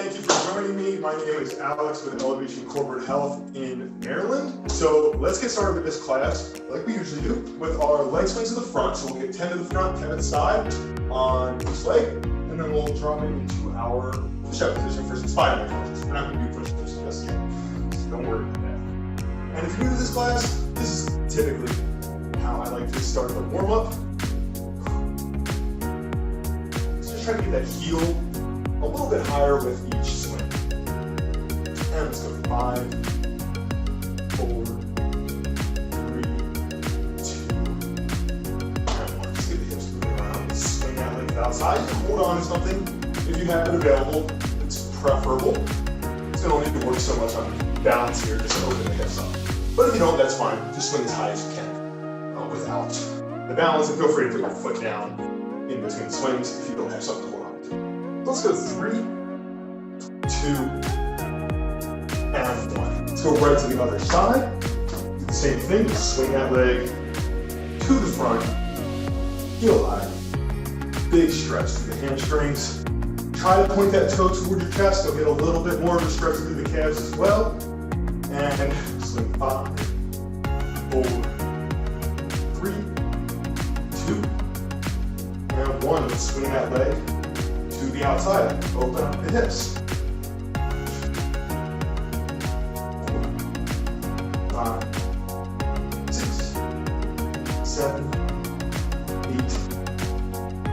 thank you for joining me. My name is Alex with Elevation Corporate Health in Maryland. So let's get started with this class, like we usually do, with our leg swings to the front. So we'll get 10 to the front, 10 to the side on each leg, and then we'll drop it into our push-up position for some spinal exercises. We're not going to do push-ups just yet, so don't worry about that. And if you're new to this class, this is typically how I like to start the warm-up. So just try to get that heel a little bit higher with each swing. And let's go 5, 4, 3, 2, and 1. Just get the hips moving around. Swing that leg outside. Hold on to something if you have it available. It's preferable. It's going to only work so much on balance here. Just open the hips up. But if you don't, that's fine. Just swing as high as you can without the balance. And feel free to put your foot down in between swings if you don't have something to hold on to. Let's go 3, 2, and 1. Let's go right to the other side. Do the same thing, just swing that leg to the front, heel high, big stretch through the hamstrings. Try to point that toe toward your chest, so get a little bit more of a stretch through the calves as well. And swing 5, 4, 3, 2, and 1. Let's swing that leg to the outside, open up the hips. 4, 5, 6, 7, 8,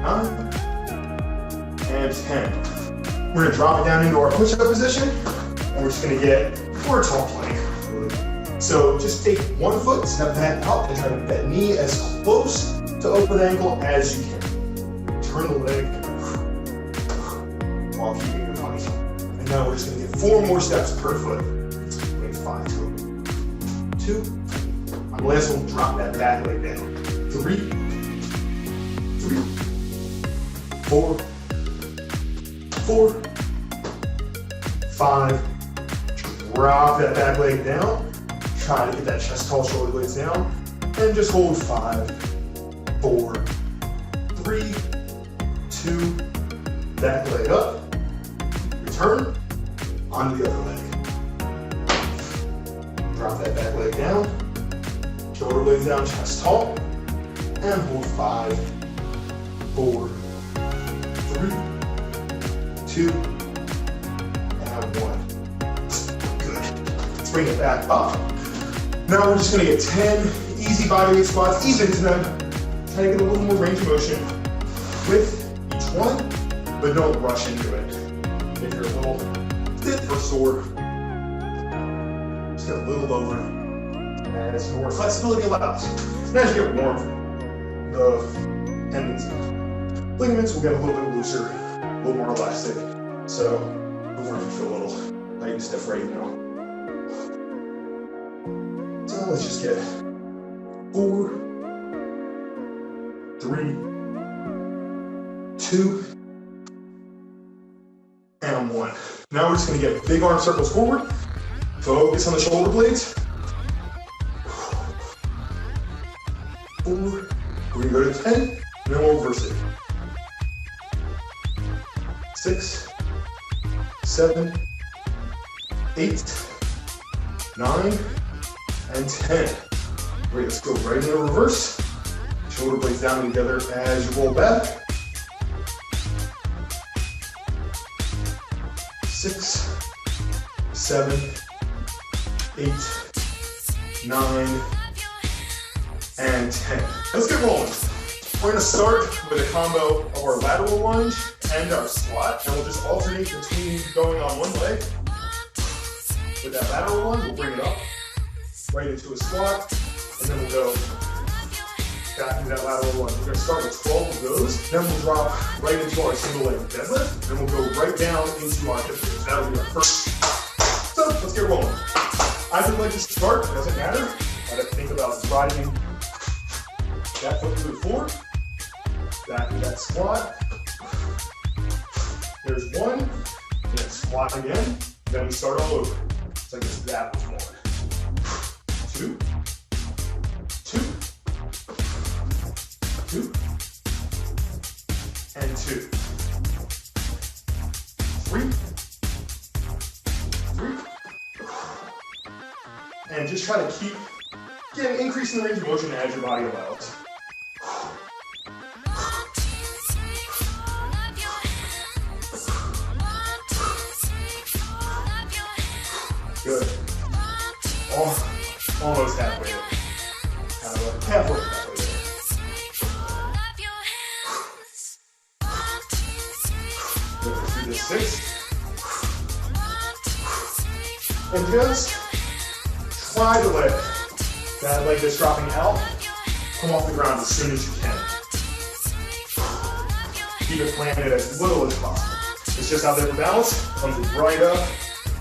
9, and 10. We're gonna drop it down into our push-up position, and we're just gonna get for a tall plank. So just take one foot, step that out, and try to get that knee as close to open ankle as you can. Turn the leg while keeping your body. And now we're just gonna get 4 more steps per foot. Wait, 5 total. 2. On the last one, drop that back leg down. 3, 4, 4, 5. Drop that back leg down. Try to get that chest tall, shoulder blades down. And just hold 5, 4, 3, 2, back leg up. Return onto the other leg. Drop that back leg down. Shoulder blades down, chest tall. And hold 5, 4, 3, 2, and 1. Good. Let's bring it back up. Now we're just gonna get 10 easy bodyweight squats, ease into them. Try to get a little more range of motion with each one, but don't rush into it. If you're a little stiff or sore, just get a little lower as more flexibility allows. And as you get warm, the tendons and ligaments will get a little bit looser, a little more elastic. So don't worry if you feel a little light and stiff right now. So let's just get 4, 3, 2, and 1. Now we're just going to get big arm circles forward. Focus on the shoulder blades. 4. We're going to go to 10, and then we'll reverse it. 6, 7, 8, 9, and 10. Great, let's go right into reverse. Shoulder blades down together as you roll back. 6, 7, 8, 9, and 10. Let's get rolling. We're gonna start with a combo of our lateral lunge and our squat, and we'll just alternate between going on one leg. With that lateral lunge, we'll bring it up, right into a squat, and then we'll go back into that lateral lunge. We're gonna start with 12 of those, then we'll drop right into our single leg deadlift, then we'll go right down into our hip hinge. That'll be our first. So let's get rolling. Either leg to start, it doesn't matter. I have to think about driving that foot through the floor, back to that squat. There's 1, and then squat again, then we start all over. So I guess that was 1. 2, 2, 2, and 2. 3, And just try to keep getting increasing the range of motion as your body allows. Good. Almost halfway there. Halfway there. Let's do this 6. And just try to let that leg that's dropping out come off the ground as soon as you can. Keep it planted as little as possible. It's just out there for balance. Comes right up,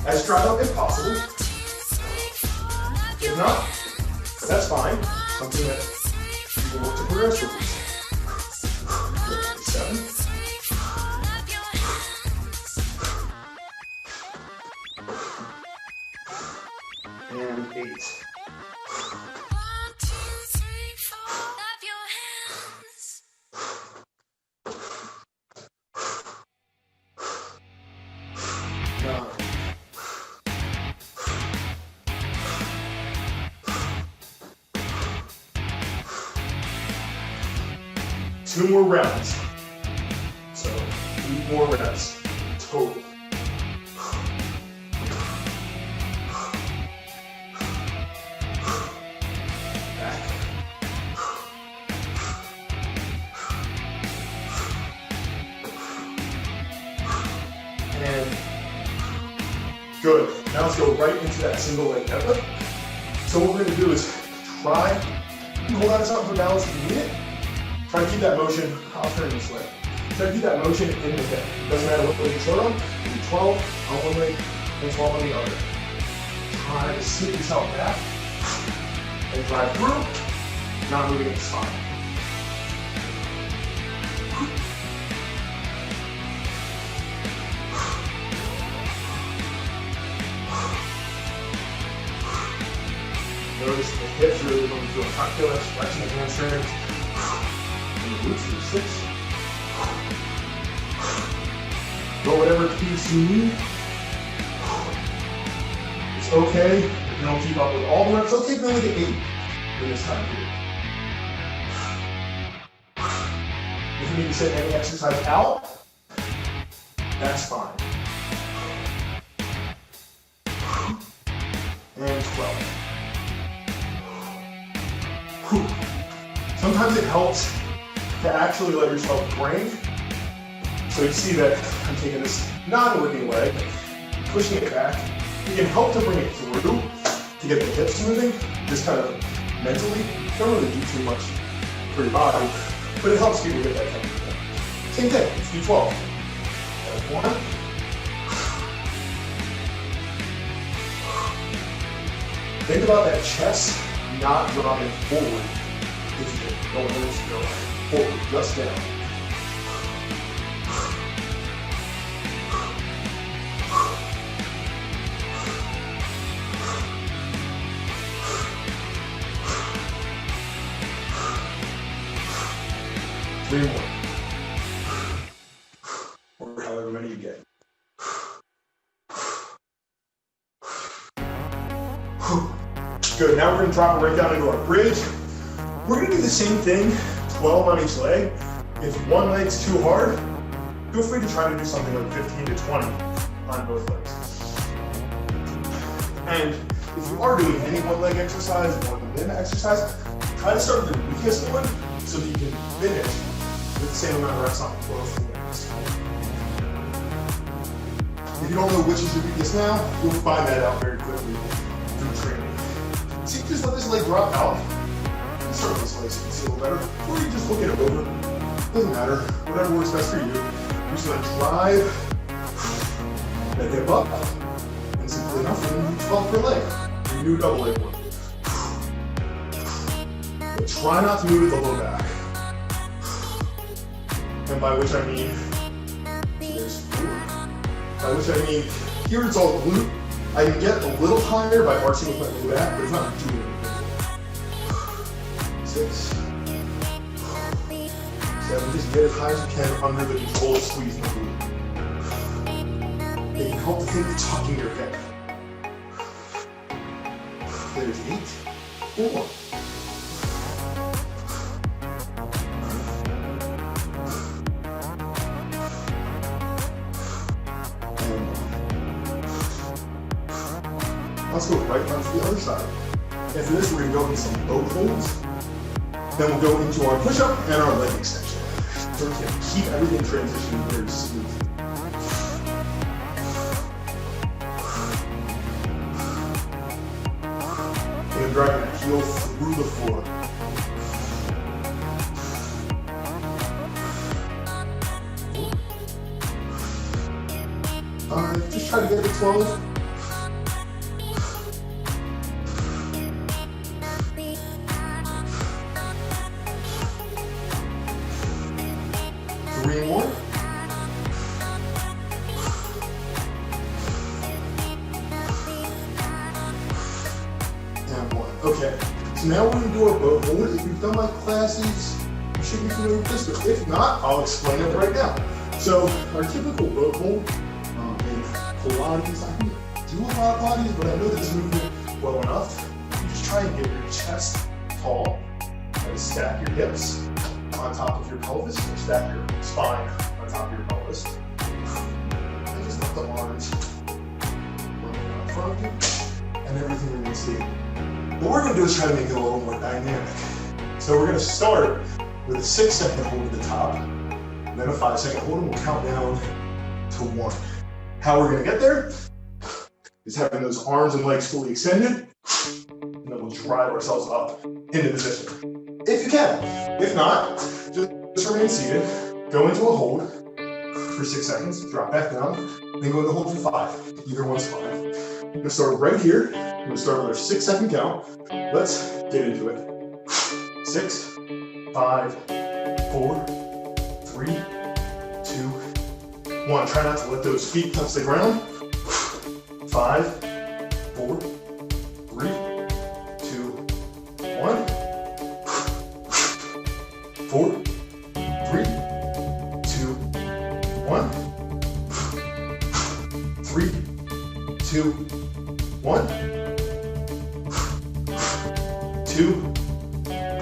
as dried up if possible. If not, that's fine. Something that you can work to progress with. 7. And 8. Two more rounds. So 8 more reps total. Back. And good. Now let's go right into that single leg deadlift. So what we're going to do is try and hold out something for balance if you need it. Try to keep that motion, I'll turn this way. Try to keep that motion in the hip. Doesn't matter what leg you start on, you do 12 on one leg and 12 on the other. Try to sit yourself back and drive through, not moving the spine. Notice the hips really going through a tuck feel, stretching the hamstrings. Roots to 6. Go whatever piece you need. It's okay if you don't keep up with all the reps. It's okay if you only get 8 in this time period. If you need to set any exercise out, that's fine. And 12. Sometimes it helps to actually let yourself break. So you see that I'm taking this non-working leg, pushing it back. You can help to bring it through to get the hips moving, just kind of mentally. Don't really do too much for your body, but it helps people get that kind of thing. Same thing, let's do 12. That's 1. Think about that chest not dropping forward. If you don't want to go forward, just down. Three more. Or however many you get. Good, now we're going to drop it right down into our bridge. We're going to do the same thing, 12 on each leg. If one leg's too hard, feel free to try to do something like 15 to 20 on both legs. And if you are doing any one leg exercise, one limb exercise, try to start with the weakest one so that you can finish with the same amount of reps on both legs. If you don't know which is your weakest now, you'll find that out very quickly through training. So you can just let this leg drop out and start with this leg so you can see a little better, or you can just look at it over. Doesn't matter, whatever works best for you. You're just going to drive that hip up, and simply enough, you're going to do 12 per leg. Your new double leg work. But try not to move with the low back. And by which I mean, here it's all glute. I can get a little higher by arching with my low back, but it's not doing anything. 6, 7, just get as high as you can under the control of squeezing the glute. It can help to think of tucking your hip. There's 8, 4. Let's go right down to the other side. After this, we're going to go into some boat holds. Then we'll go into our push-up and our leg extension. So we're going to keep everything transitioning very smooth. And driving that heel through the floor. Just try to get to 12. 3 more. And 1. Okay, so now we're going to do our boat hold. If you've done my classes, you should be familiar with this, but if not, I'll explain it right now. So our typical boat hold in Pilates, I can do a lot of bodies, but I know this movement well enough. You just try and get your chest tall and stack your hips on top of your pelvis, or stack your spine on top of your pelvis. And just let the arms run in front of you, and everything remains stable. What we're going to do is try to make it a little more dynamic. So we're going to start with a 6-second hold at the top, and then a 5-second hold, and we'll count down to 1. How we're going to get there is having those arms and legs fully extended, and then we'll drive ourselves up into position. If you can. If not, just remain seated, go into a hold for 6 seconds, drop back down, then go into hold for 5. Either one's fine. We're going to start right here. We're going to start with our 6-second count. Let's get into it. 6, 5, 4, 3, 2, 1. Try not to let those feet touch the ground. 5, 4, 3, 2, 1. 4, 3, 2, 1. 3, 2, 1. 2,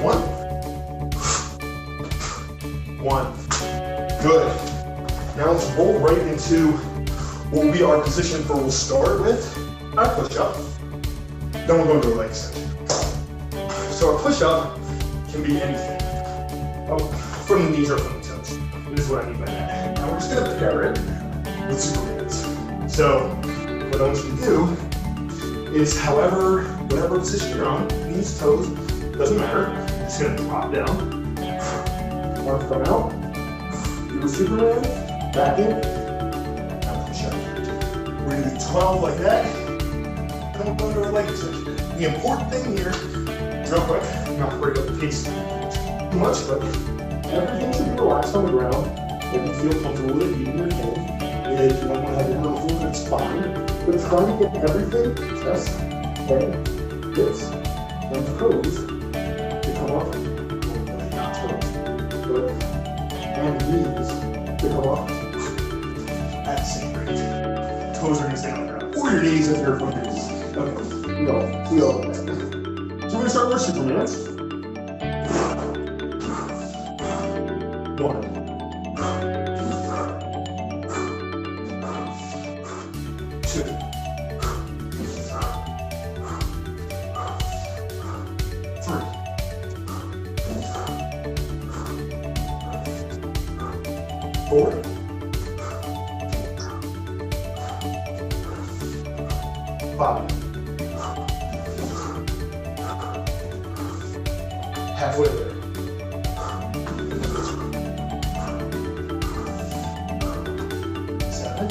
1. 1. Good. Now let's roll right into what will be our position for, we'll start with our push-up. Then we'll go into our leg extension. So our push-up can be anything. From the knees or from the toes. This is what I mean by that. Now we're just going to pair it with Supermans. So what I want you to do is whatever position you're on, knees, toes, doesn't matter. You're just going to drop down. Arms come out. Do a Superman. Back in. Now push up. We're going to do 12 like that. Then we'll go into our leg extension. The important thing here, real quick, not to break up the pace too much, but everything should be relaxed on the ground. If you feel comfortable with it, even your hand. If you don't want to have your elbows, that's fine. But try to get everything, chest, head, hips, and toes to come up. Not toes, but and knees to come up at the same rate. Toes are going to stay on the ground. Or your knees if you're from your knees. Okay, we all know that. So we're going to start with our Supermans. 1, 2, 3, 4, 5. Halfway there. 7.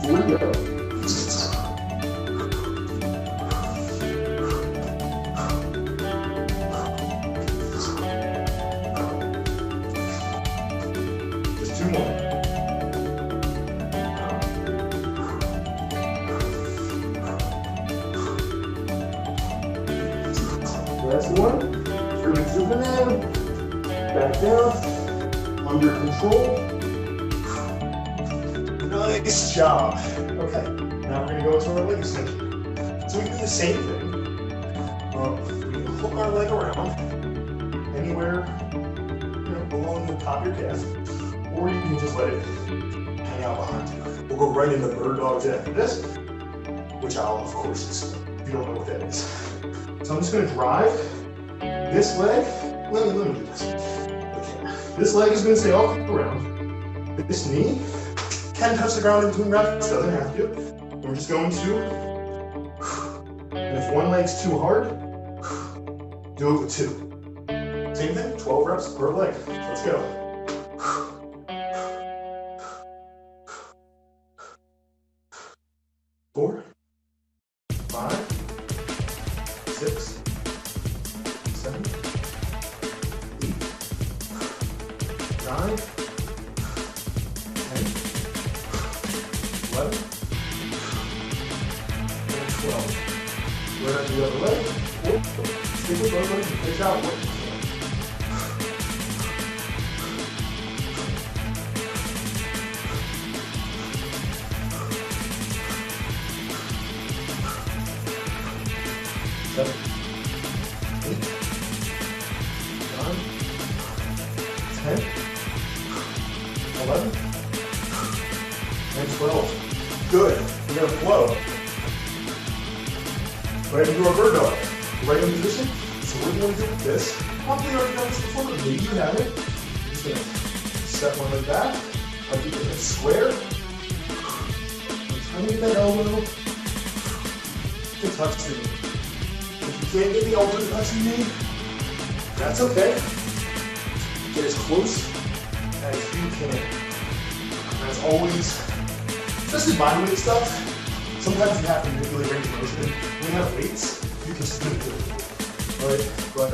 3 go. Just 2 more. Last one. Freeman Superman. Back down. Under control. Nice job. Okay, now we're gonna go into our leg extension. So we can do the same thing. We can hook our leg around anywhere, below the top of your calf, or you can just let it hang out behind you. We'll go right into bird dogs after this, which I'll of course explain if you don't know what that is. So I'm just gonna drive this leg. Let me do this. Okay. This leg is gonna stay all around. This knee can touch the ground in between reps, doesn't have to. And we're just going to, and if one leg's too hard, do it with two. Same thing, 12 reps per leg. Let's go. 4, 5, 6, 7, 8, 9, 10, 11, and 12. We're on the other leg. Stick with both legs and finish out what you can. 7, 8, 9, 10, 11, and 12. Good. We're going to flow. Right into our bird dog. Right in position. So we're going to do this. Probably already done this before, but maybe you haven't. You're just going to step one leg back. I'll keep it square. I'm trying to get that elbow to touch the knee. If you can't get the elbow to touch the knee, that's okay. Get as close as you can. As always, especially bodyweight stuff, sometimes you have to manipulate range of motion. When you have weights, you can just manipulate it. Right? But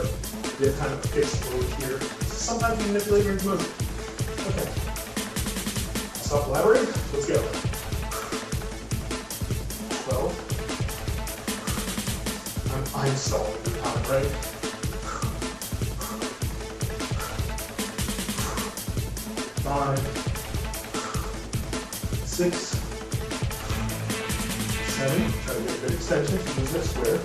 you have kind of a fixed load here. Sometimes you manipulate range of motion. Okay. Stop elaborating. Let's go. 12. I'm stalling the time, right? 5, 6, 7. Try to get a good extension to use that square.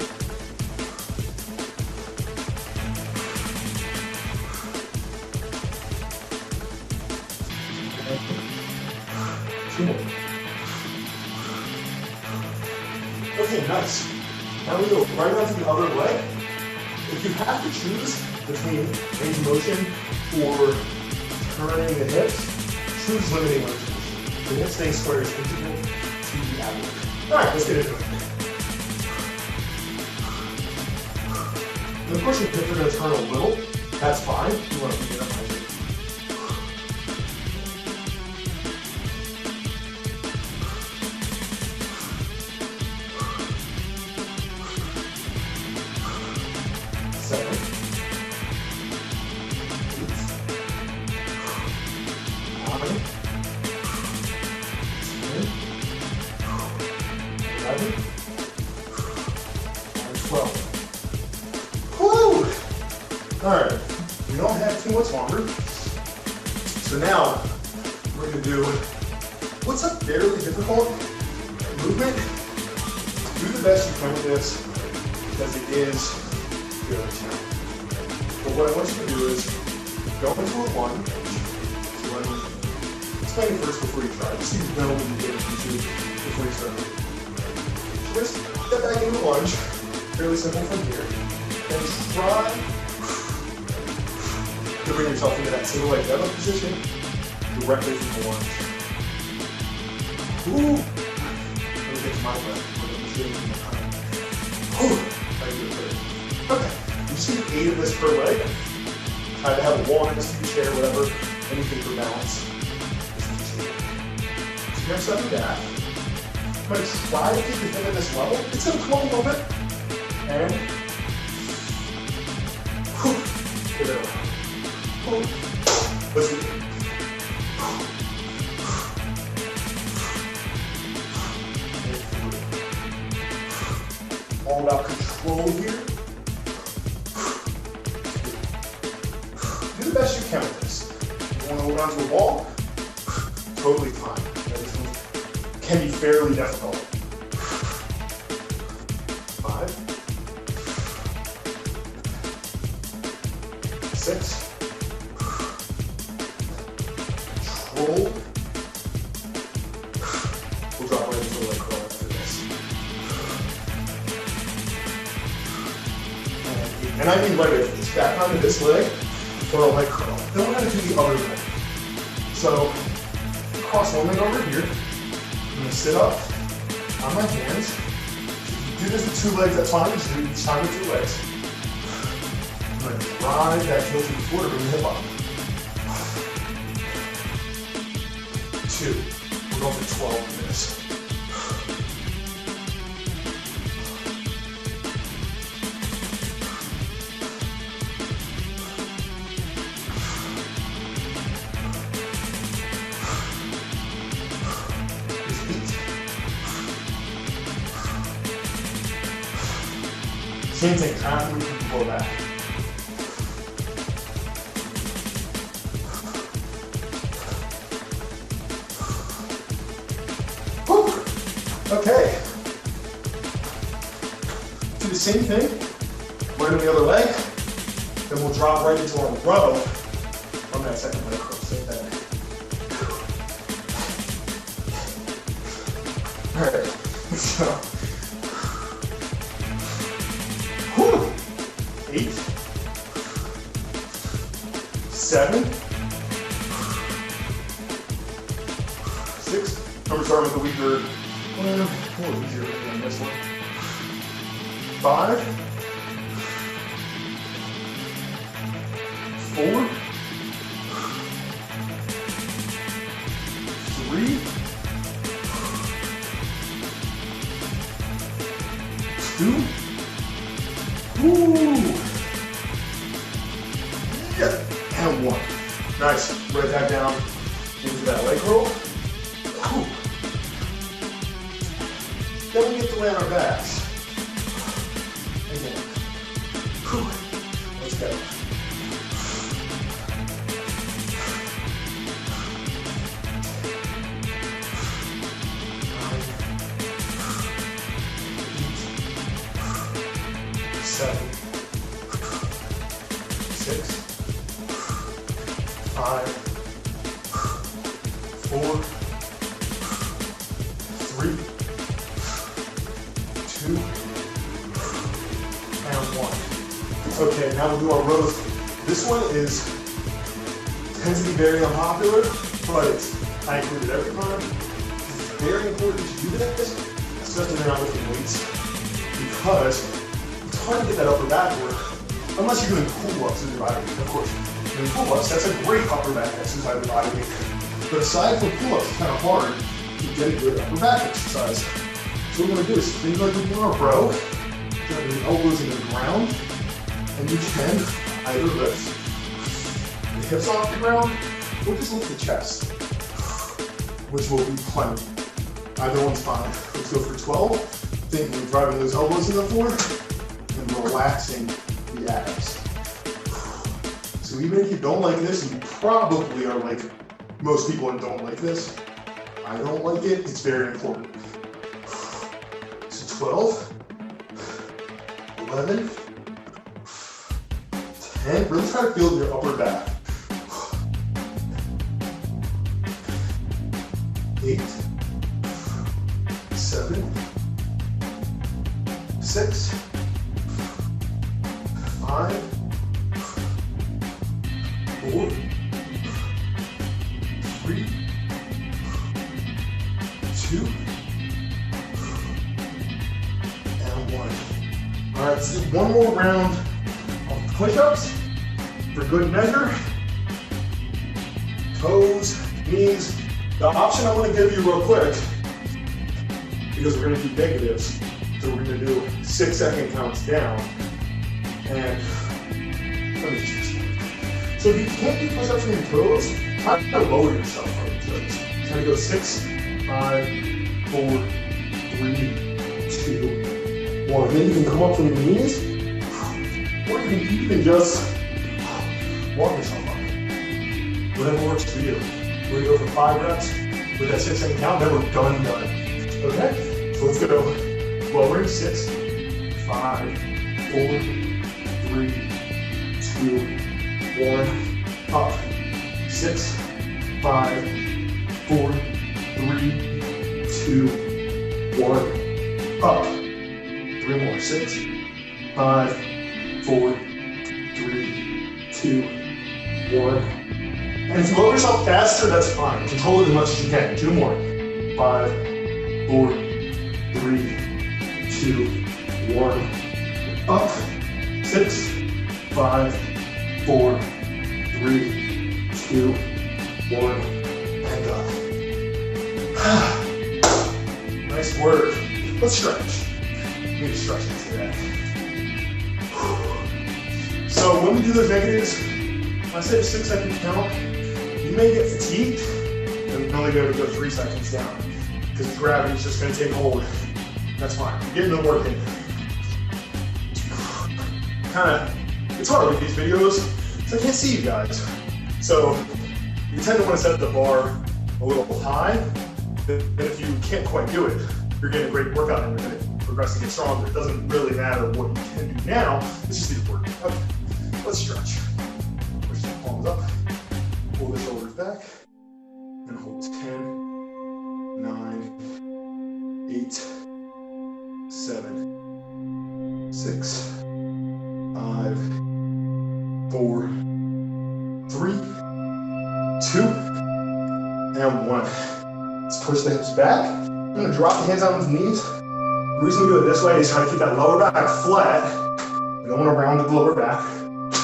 2 more. Okay, nice. Now we go right onto the other leg. If you have to choose between range of motion or turning the hips, choose limiting range of motion. The hip staying square is integral to the abdomen. All right, let's get into it. And of course, your hips are going to turn a little. That's fine. You want to keep it up high. 7, 8, 9, 10, 11, and 12. Woo! Alright, we don't have too much longer. So now, we're going to do what's a fairly difficult movement. Do the best you can with this, because it is good. But what I want you to do is go into a lunge. So let me explain it first before you try. Just so you know when you get into it before you start. So just step back into a lunge. Fairly simple from here. And try to bring yourself into that single leg deadlift position directly from the lunge. Ooh! Let me get to my breath. Ooh! Okay, you just need 8 of this per leg. Try to have a wall next to your chair, whatever, anything for balance. So you're going to step back. I'm going to try to keep your hip at this level. It's going to come up a little bit. And get it around. Let's do it. All about control here. Do the best you can with this. If you want to hold on to a wall, totally fine. can be fairly difficult. 5, 6, control. We'll drop right into the leg curl after this. And I mean right here, this back onto this leg for a leg curl. Then we're going to do the other leg. So cross one leg over here. I'm going to sit up on my hands. If you do this with 2 legs, that's fine. Just do it each time with 2 legs. I'm going to drive that heel to the floor to bring the hip up. 2. We're going for 12 minutes. Same thing, after we can pull back. Whew. Okay. Do the same thing, right on the other leg, then we'll drop right into our row on that second leg curl. Same thing. All right, so. 8, 7, 6. Remember starting with the weaker, easier than this one. 5, 4, 3, 2. Ooh. Yeah. And 1. Nice. Right back down into that leg roll. Ooh. Then we get to lay on our backs. Again. Ooh. Let's go. 7, 6, 5, 4, 3, 2, and 1. Okay, now we'll do our rows. This one tends to be very unpopular, but I included every time. It's very important to do this, especially when you're not lifting weights, because it's hard to get that upper back work unless you're doing pull-ups in your body weight. Of course, doing pull-ups, that's a great upper back exercise with body weight. But aside from pull-ups, it's kind of hard to get a good upper back exercise. So what we're going to do is think like we're doing a row, get the elbows in the ground, and you can either lift the hips off the ground or just lift the chest, which will be plenty. Either one's fine. Let's go for 12. Think we're driving those elbows in the floor and relaxing the abs. So even if you don't like this, you probably are like most people that don't like this. I don't like it, it's very important. So 12, 11, 10, really try to feel your upper back. 8, 7, 6, 5, 4, 3, 2, and 1. All right, let's do one more round of push-ups for good measure. Toes, knees. The option I'm going to give you real quick, because we're going to do negatives, so we're going to do 6-second counts down. And let me just so if you can't do push-ups from your toes, try to lower yourself on your toes. Try to go 6, 5, 4, 3, 2, 1. Then you can come up from your knees, or you can even just walk yourself up. Whatever works for you. We're going to go for 5 reps, with that 6 second count, then we're done. Okay, so let's go. Lowering 6, 5, 4, 3, 2, 1, up. 6, 5, 4, 3, 2, 1, up. 3 more. 6, 5, 4, 3, 2, 1. And if you lower yourself faster, that's fine. Control it as much as you can. 2 more. 5, 4, 3, 2, 1. Up. 6, 5, 4, 3, 2, 1. And up. Nice work. Let's stretch. We need to stretch into that. So when we do those negatives, I said 6 second count, you may get fatigued and only be able to go 3 seconds down because gravity is just going to take hold. That's fine. You're getting the work in. It's hard with these videos, so I can't see you guys. So you tend to want to set the bar a little high. Then if you can't quite do it, you're getting a great workout and you're going to progress and get stronger. It doesn't really matter what you can do now, it's just the work. Okay, let's stretch. Push the palms up, pull the shoulders back, and hold 10, 9, 8, 7, 6, 5, 4, 3, 2, and 1. Let's push the hips back. I'm going to drop the hands on the knees. The reason we do it this way is try to keep that lower back flat. We don't want to round the lower back.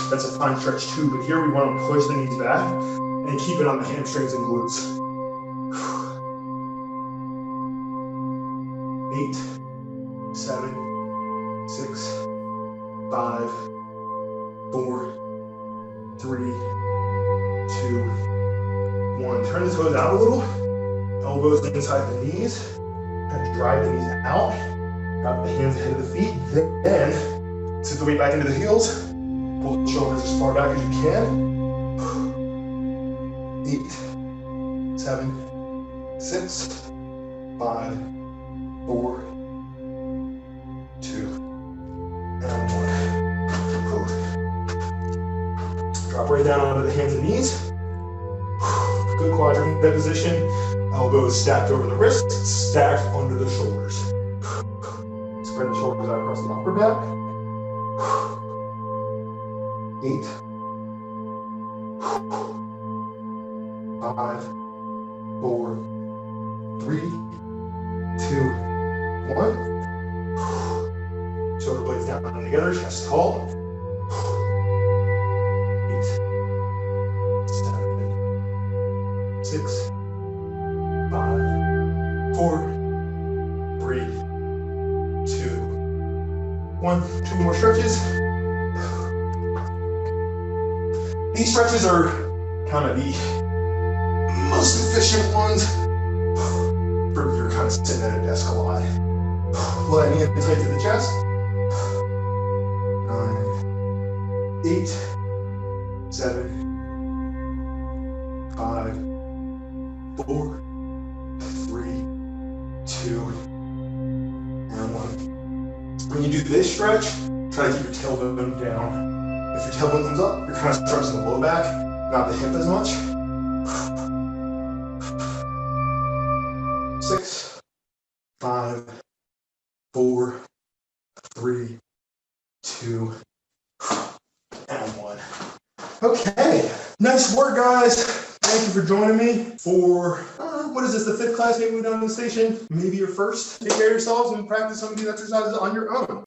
That's a fine stretch too, but here we want to push the knees back and keep it on the hamstrings and glutes. 8, 7, 6, 5, 4, 3, 2, 1. Turn the toes out a little. Elbows inside the knees. Kind of drive the knees out. Drop the hands ahead of the feet. Then sit the weight back into the heels. Pull the shoulders as far back as you can. 8, 7, 6, 5, 4, 2, and 1. Drop right down onto the hands and knees. Good quadrant bed position. Elbows stacked over the wrists, stacked under the shoulders. Spread the shoulders out across the upper back. 8, 5, 4, 3, 2, 1. Shoulder blades down and together, chest tall. 8, 7, 6, 5, 4, 3, 2, 1. 2 more stretches. These stretches are kind of the most efficient ones for if you're kind of sitting at a desk a lot. Letting it tight to the chest. 9, 8, 7, 5, 4, 3, 2, and 1. When you do this stretch, try to keep your tailbone down. If your tailbone comes up, you're kind of stretching the low back, not the hip as much. 6, 5, 4, 3, 2, and 1. Okay, nice work, guys. Thank you for joining me for, what is this, the 5th class maybe down the station? Maybe your first. Take care of yourselves and practice some of these exercises on your own.